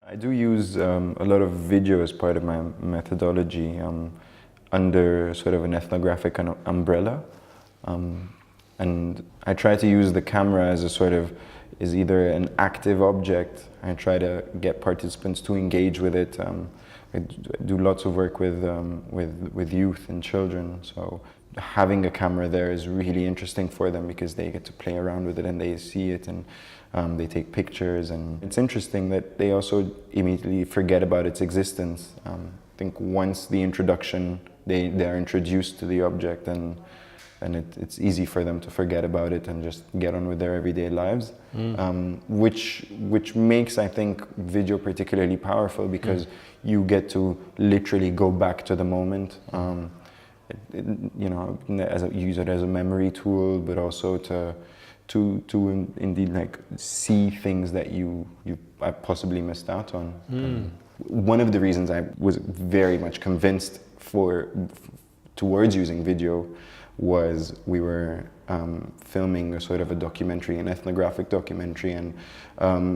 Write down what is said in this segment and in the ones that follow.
I do use a lot of video as part of my methodology under sort of an ethnographic umbrella. And I try to use the camera as a sort of, is either an active object. I try to get participants to engage with it. I do lots of work with youth and children, so having a camera there is really interesting for them because they get to play around with it and they see it and they take pictures, and it's interesting that they also immediately forget about its existence. I think once the introduction, they are introduced to the object, and it's easy for them to forget about it and just get on with their everyday lives, which makes, I think, video particularly powerful because you get to literally go back to the moment. You know, use it as a memory tool, but also to indeed like see things that I possibly missed out on. One of the reasons I was very much convinced towards using video was we were filming a sort of a documentary, an ethnographic documentary, and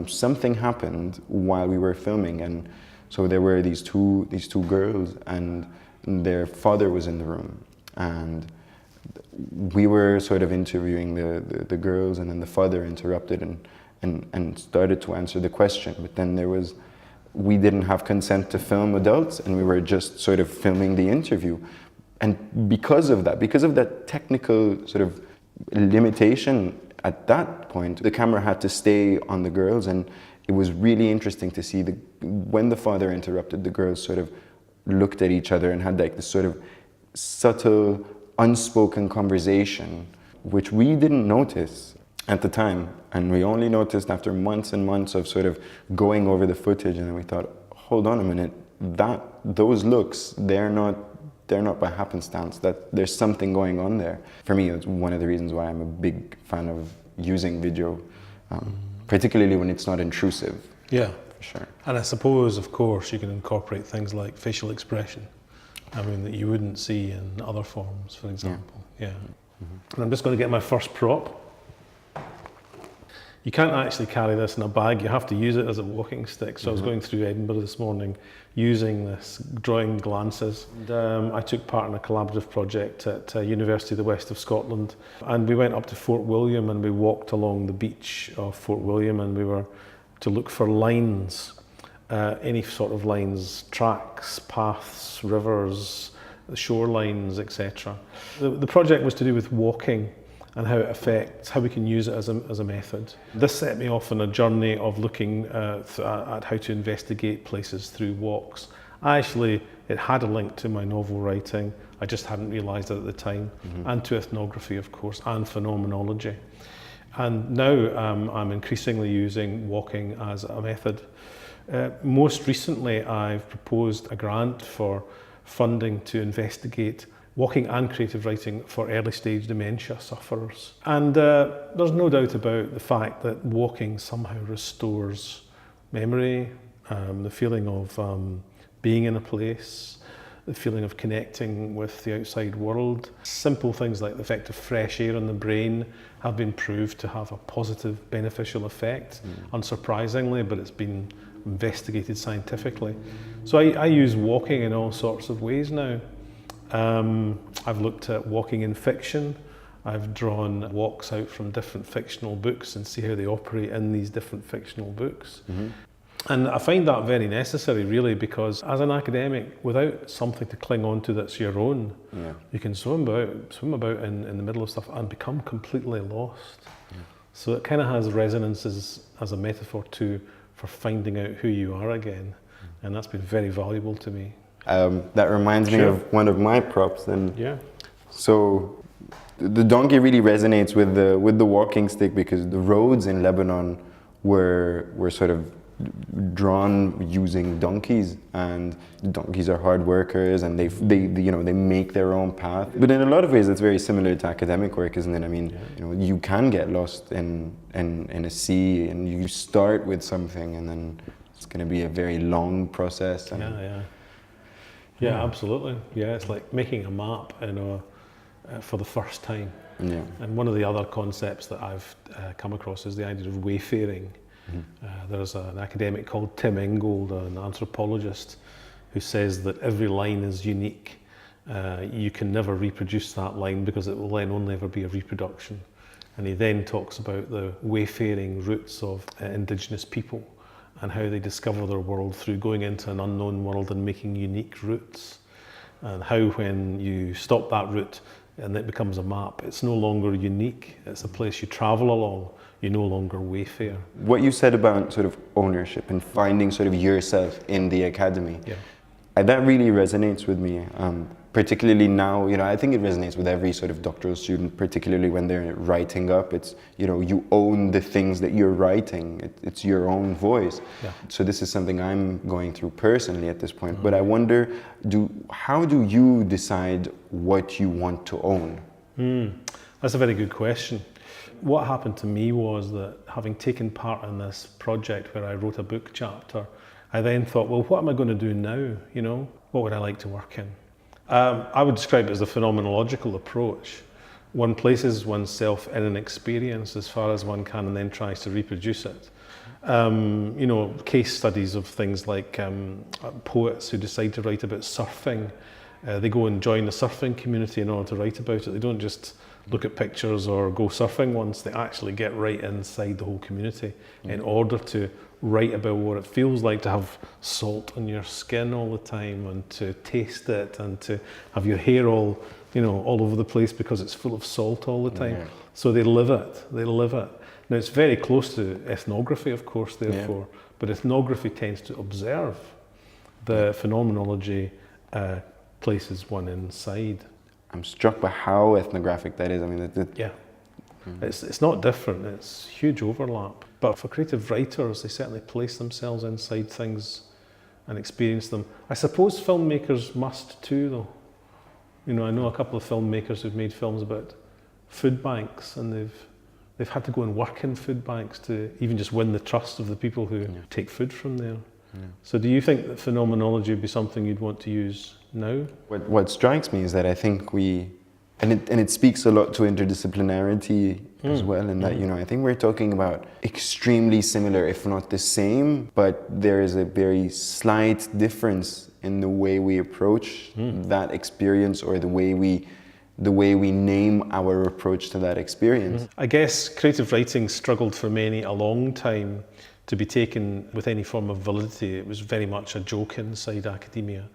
something happened while we were filming, and so there were these two girls, and their father was in the room, and we were sort of interviewing the girls, and then the father interrupted and started to answer the question, but then we didn't have consent to film adults, and we were just sort of filming the interview. And because of that technical sort of limitation at that point, the camera had to stay on the girls, and it was really interesting to see when the father interrupted, the girls sort of looked at each other and had like this sort of subtle, unspoken conversation, which we didn't notice at the time, and we only noticed after months and months of sort of going over the footage, and then we thought, hold on a minute, those looks, they're not by happenstance, that there's something going on there. For me, it's one of the reasons why I'm a big fan of using video, particularly when it's not intrusive. Yeah. For sure. And I suppose, of course, you can incorporate things like facial expression, I mean, that you wouldn't see in other forms, for example. Yeah. And I'm just going to get my first prop. You can't actually carry this in a bag, you have to use it as a walking stick. So I was going through Edinburgh this morning using this, drawing glances. And, I took part in a collaborative project at University of the West of Scotland. And we went up to Fort William and we walked along the beach of Fort William, and we were to look for lines, any sort of lines, tracks, paths, rivers, shorelines, etc. The project was to do with walking and how it affects, how we can use it as a method. This set me off on a journey of looking at how to investigate places through walks. It had a link to my novel writing, I just hadn't realised it at the time, and to ethnography, of course, and phenomenology. And now I'm increasingly using walking as a method. Most recently, I've proposed a grant for funding to investigate walking and creative writing for early stage dementia sufferers. And there's no doubt about the fact that walking somehow restores memory, the feeling of being in a place, the feeling of connecting with the outside world. Simple things like the effect of fresh air on the brain have been proved to have a positive, beneficial effect, unsurprisingly, but it's been investigated scientifically. So I use walking in all sorts of ways now. I've looked at walking in fiction. I've drawn walks out from different fictional books and see how they operate in these different fictional books. And I find that very necessary, really, because as an academic, without something to cling on to that's your own, you can swim about in the middle of stuff and become completely lost. So it kind of has resonances as a metaphor too for finding out who you are again, and that's been very valuable to me. That reminds me of one of my props. And so the donkey really resonates with the walking stick, because the roads in Lebanon were sort of drawn using donkeys, and donkeys are hard workers, and they make their own path. But in a lot of ways, it's very similar to academic work, isn't it? I mean, you can get lost in a sea, and you start with something, and then it's going to be a very long process. Yeah, absolutely. Yeah, it's like making a map, for the first time. And one of the other concepts that I've come across is the idea of wayfaring. There's an academic called Tim Ingold, an anthropologist, who says that every line is unique. You can never reproduce that line because it will then only ever be a reproduction. And he then talks about the wayfaring routes of indigenous people and how they discover their world through going into an unknown world and making unique routes. And how when you stop that route and it becomes a map, it's no longer unique, it's a place you travel along, you no longer wayfare. What you said about sort of ownership and finding sort of yourself in the academy, that really resonates with me, particularly now. I think it resonates with every sort of doctoral student, particularly when they're writing up. It's, you own the things that you're writing. It's your own voice. So this is something I'm going through personally at this point. But I wonder, how do you decide what you want to own? That's a very good question. What happened to me was that, having taken part in this project where I wrote a book chapter, I then thought, well, what am I going to do now? What would I like to work in? I would describe it as the phenomenological approach. One places oneself in an experience as far as one can and then tries to reproduce it. Case studies of things like poets who decide to write about surfing. They go and join the surfing community in order to write about it. They don't just look at pictures or go surfing once. They actually get right inside the whole community in order to write about what it feels like to have salt on your skin all the time, and to taste it, and to have your hair all over the place because it's full of salt all the time. So they live it. Now, it's very close to ethnography, of course, therefore, but ethnography tends to observe. The phenomenology places one inside. I'm struck by how ethnographic that is. I mean, It's not different, it's huge overlap. But for creative writers, they certainly place themselves inside things and experience them. I suppose filmmakers must too, though. I know a couple of filmmakers who've made films about food banks, and they've had to go and work in food banks to even just win the trust of the people who take food from there. So do you think that phenomenology would be something you'd want to use now? What strikes me is that I think and it speaks a lot to interdisciplinarity as well, and that I think we're talking about extremely similar, if not the same, but there is a very slight difference in the way we approach that experience, or the way we name our approach to that experience. I guess creative writing struggled for many a long time to be taken with any form of validity. It was very much a joke inside academia.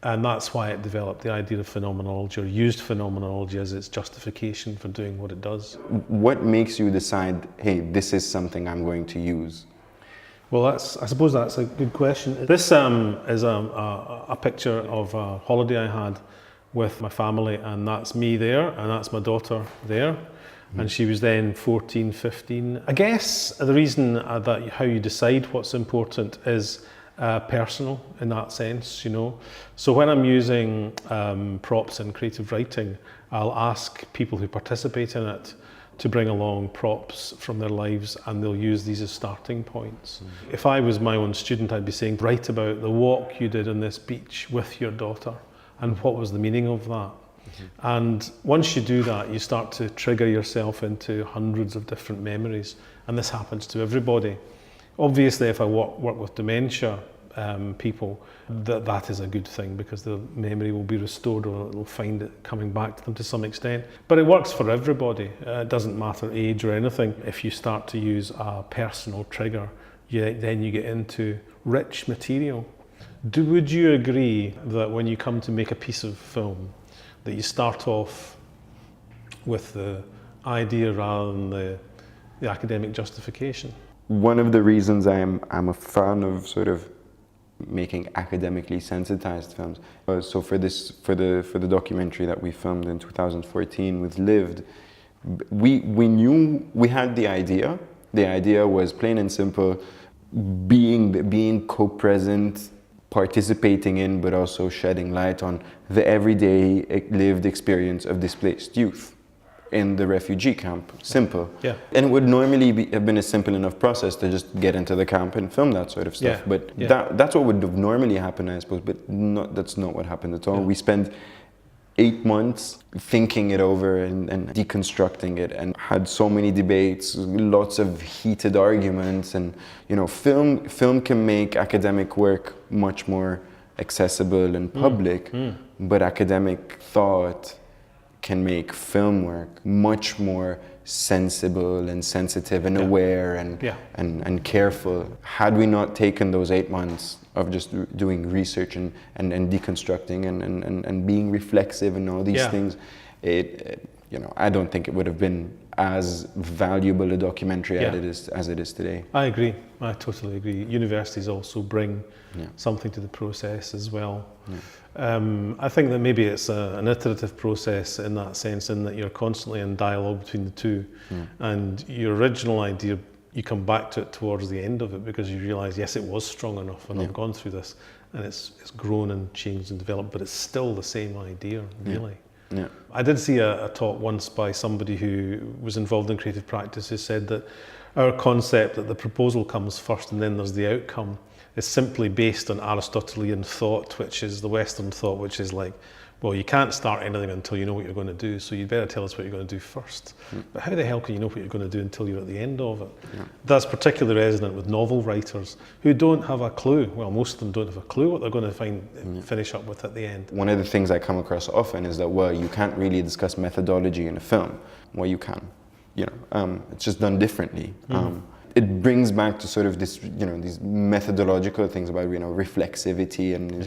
And that's why it developed the idea of phenomenology, or used phenomenology as its justification for doing what it does. What makes you decide, hey, this is something I'm going to use? Well, I suppose that's a good question. This is a picture of a holiday I had with my family, and that's me there, and that's my daughter there. And she was then 14, 15. I guess the reason that how you decide what's important is personal in that sense, So when I'm using props in creative writing, I'll ask people who participate in it to bring along props from their lives, and they'll use these as starting points. If I was my own student, I'd be saying, write about the walk you did on this beach with your daughter, and what was the meaning of that. And once you do that, you start to trigger yourself into hundreds of different memories, and this happens to everybody. Obviously, if I work with dementia people, that is a good thing, because the memory will be restored, or it'll find it coming back to them to some extent. But it works for everybody. It doesn't matter age or anything. If you start to use a personal trigger, then you get into rich material. Would you agree that when you come to make a piece of film, that you start off with the idea rather than the academic justification? One of the reasons I'm a fan of sort of making academically sensitized films. So for the documentary that we filmed in 2014 with Lived, we knew we had the idea. The idea was plain and simple, being co-present, participating in, but also shedding light on the everyday lived experience of displaced youth in the refugee camp. Simple. Yeah. And it would normally have been a simple enough process to just get into the camp and film that sort of stuff. Yeah. But that's what would have normally happened, I suppose, but that's not what happened at all. Yeah. We spend 8 months thinking it over and deconstructing it, and had so many debates, lots of heated arguments. And you know, film can make academic work much more accessible and public, but academic thought can make film work much more sensible and sensitive and aware and careful. Had we not taken those 8 months of just doing research and deconstructing and being reflexive and all these things, you know, I don't think it would have been as valuable a documentary as it is today. I agree. I totally agree. Universities also bring something to the process as well. I think that maybe it's an iterative process in that sense, in that you're constantly in dialogue between the two, and your original idea, you come back to it towards the end of it because you realise, yes, it was strong enough, and I've gone through this, and it's grown and changed and developed, but it's still the same idea, really. Yeah. I did see a talk once by somebody who was involved in creative practice who said that our concept that the proposal comes first and then there's the outcome is simply based on Aristotelian thought, which is the Western thought, which is like, well, you can't start anything until you know what you're going to do, so you'd better tell us what you're going to do first. But how the hell can you know what you're going to do until you're at the end of it? That's particularly resonant with novel writers who don't have a clue. Well, most of them don't have a clue what they're going to finish up with at the end. One of the things I come across often is that, well, you can't really discuss methodology in a film. Well, you can. You know, it's just done differently. It brings back to sort of this, you know, these methodological things about, you know, reflexivity, and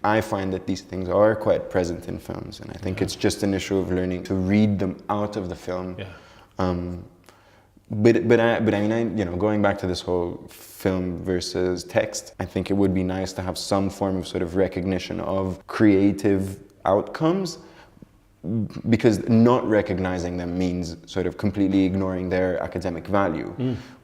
I find that these things are quite present in films, and I think it's just an issue of learning to read them out of the film. But I mean, you know, going back to this whole film versus text, I think it would be nice to have some form of sort of recognition of creative outcomes, because not recognizing them means sort of completely ignoring their academic value,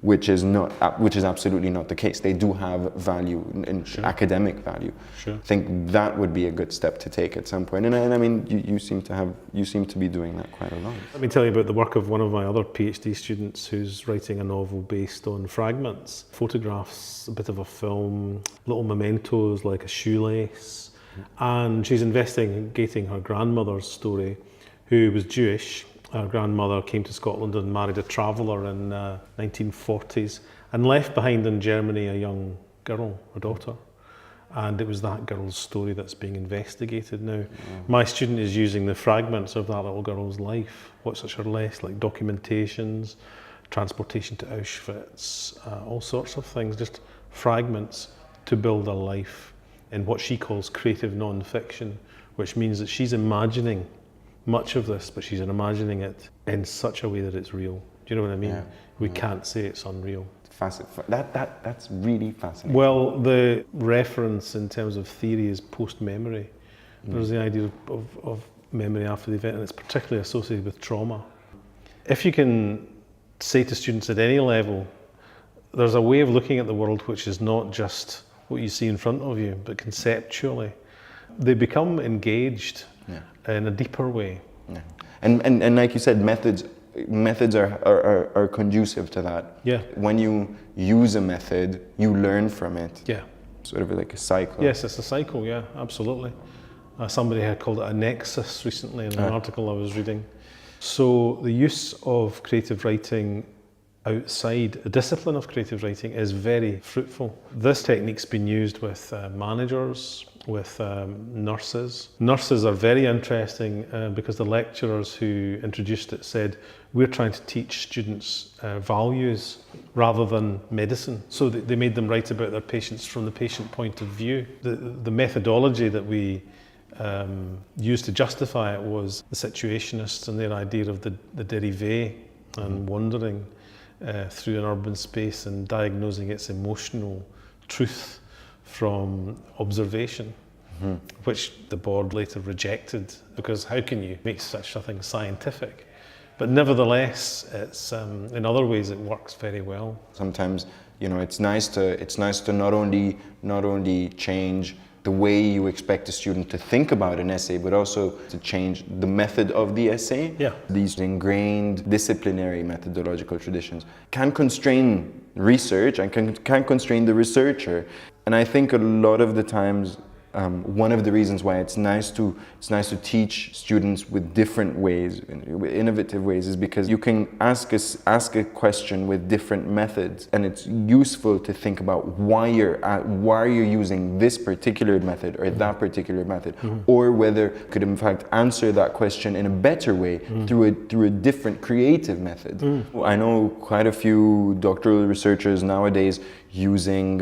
which is absolutely not the case. They do have value, in academic value. I think that would be a good step to take at some point. And I mean, you seem to be doing that quite a lot. Let me tell you about the work of one of my other PhD students who's writing a novel based on fragments, photographs, a bit of a film, little mementos like a shoelace. And she's investigating her grandmother's story, who was Jewish. Her grandmother came to Scotland and married a traveller in 1940s and left behind in Germany a young girl, a daughter. And it was that girl's story that's being investigated now. My student is using the fragments of that little girl's life. What's her less, like documentations, transportation to Auschwitz, all sorts of things, just fragments to build a life in what she calls creative non-fiction, which means that she's imagining much of this, but she's imagining it in such a way that it's real. Do you know what I mean? We can't say it's unreal. That's really fascinating. Well, the reference in terms of theory is post-memory. There's the idea of memory after the event, and it's particularly associated with trauma. If you can say to students at any level, there's a way of looking at the world which is not just what you see in front of you, but conceptually, they become engaged in a deeper way. And like you said, methods are conducive to that. When you use a method, you learn from it. Sort of like a cycle. Yes, it's a cycle, absolutely. Somebody had called it a nexus recently in an article I was reading. So the use of creative writing outside the discipline of creative writing is very fruitful. This technique's been used with managers, with nurses. Nurses are very interesting because the lecturers who introduced it said, we're trying to teach students values rather than medicine. So they made them write about their patients from the patient point of view. The methodology that we used to justify it was the situationists and their idea of the dérivé and wandering through an urban space and diagnosing its emotional truth from observation, which the board later rejected, because how can you make such a thing scientific? But nevertheless, it's in other ways it works very well. Sometimes, you know, it's nice to not only change the way you expect a student to think about an essay, but also to change the method of the essay. These ingrained disciplinary methodological traditions can constrain research and can constrain the researcher. And I think a lot of the times one of the reasons why it's nice to teach students with different ways, with innovative ways, is because you can ask a question with different methods, and it's useful to think about why you're using this particular method or that particular method, or whether you could in fact answer that question in a better way through a different creative method. I know quite a few doctoral researchers nowadays using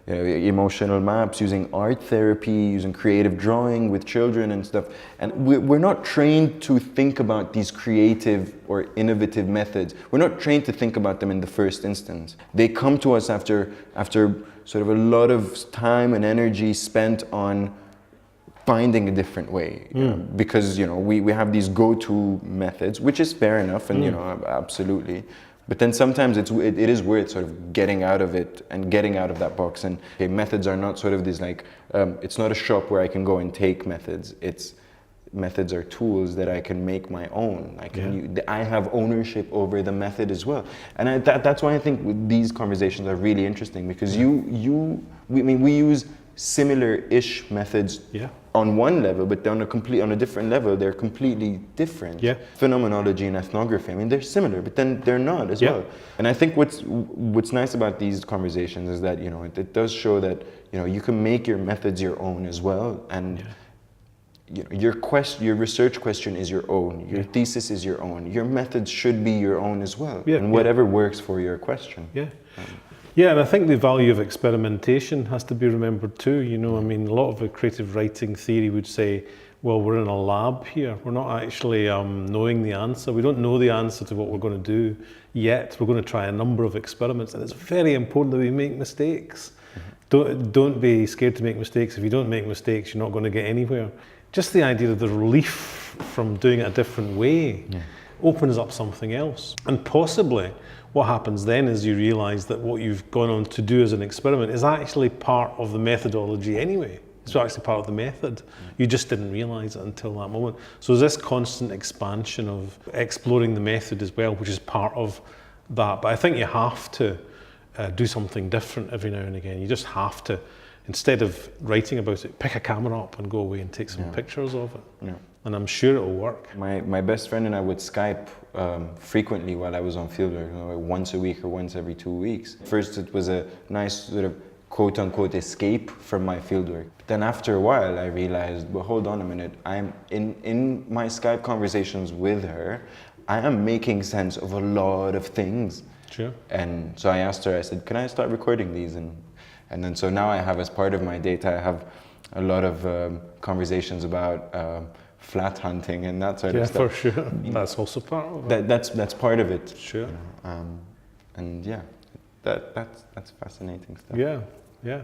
emotional maps, using art therapy, using creative drawing with children and stuff. And we're not trained to think about these creative or innovative methods. We're not trained to think about them in the first instance. They come to us after sort of a lot of time and energy spent on finding a different way, because we have these go-to methods, which is fair enough, and absolutely. But then sometimes it is worth sort of getting out of it and getting out of that box. And methods are not sort of this it's not a shop where I can go and take methods. Methods are tools that I can make my own. I have ownership over the method as well. And that's why I think these conversations are really interesting, because we use similar-ish methods on one level, but on a different level, they're completely different. Phenomenology and ethnography, they're similar, but then they're not as well. And I think what's nice about these conversations is that it does show that you can make your methods your own as well, and your research question is your own, your thesis is your own, your methods should be your own as well, and whatever works for your question. Yeah, and I think the value of experimentation has to be remembered too. A lot of the creative writing theory would say, well, we're in a lab here. We're not actually knowing the answer. We don't know the answer to what we're going to do yet. We're going to try a number of experiments, and it's very important that we make mistakes. Don't be scared to make mistakes. If you don't make mistakes, you're not going to get anywhere. Just the idea of the relief from doing it a different way opens up something else. And possibly what happens then is you realize that what you've gone on to do as an experiment is actually part of the methodology anyway. It's actually part of the method. You just didn't realize it until that moment. So there's this constant expansion of exploring the method as well, which is part of that. But I think you have to do something different every now and again. You just have to, instead of writing about it, pick a camera up and go away and take some pictures of it. And I'm sure it'll work. My best friend and I would Skype frequently while I was on fieldwork, once a week or once every 2 weeks. First, it was a nice sort of quote-unquote escape from my fieldwork. Then after a while, I realized, well, hold on a minute. I'm in my Skype conversations with her, I am making sense of a lot of things. Sure. And so I asked her, I said, can I start recording these? And then so now I have, as part of my data, I have a lot of conversations about flat hunting and that sort of stuff. Yeah, for sure. That's also part of it. That's part of it. Sure. And that's fascinating stuff. Yeah.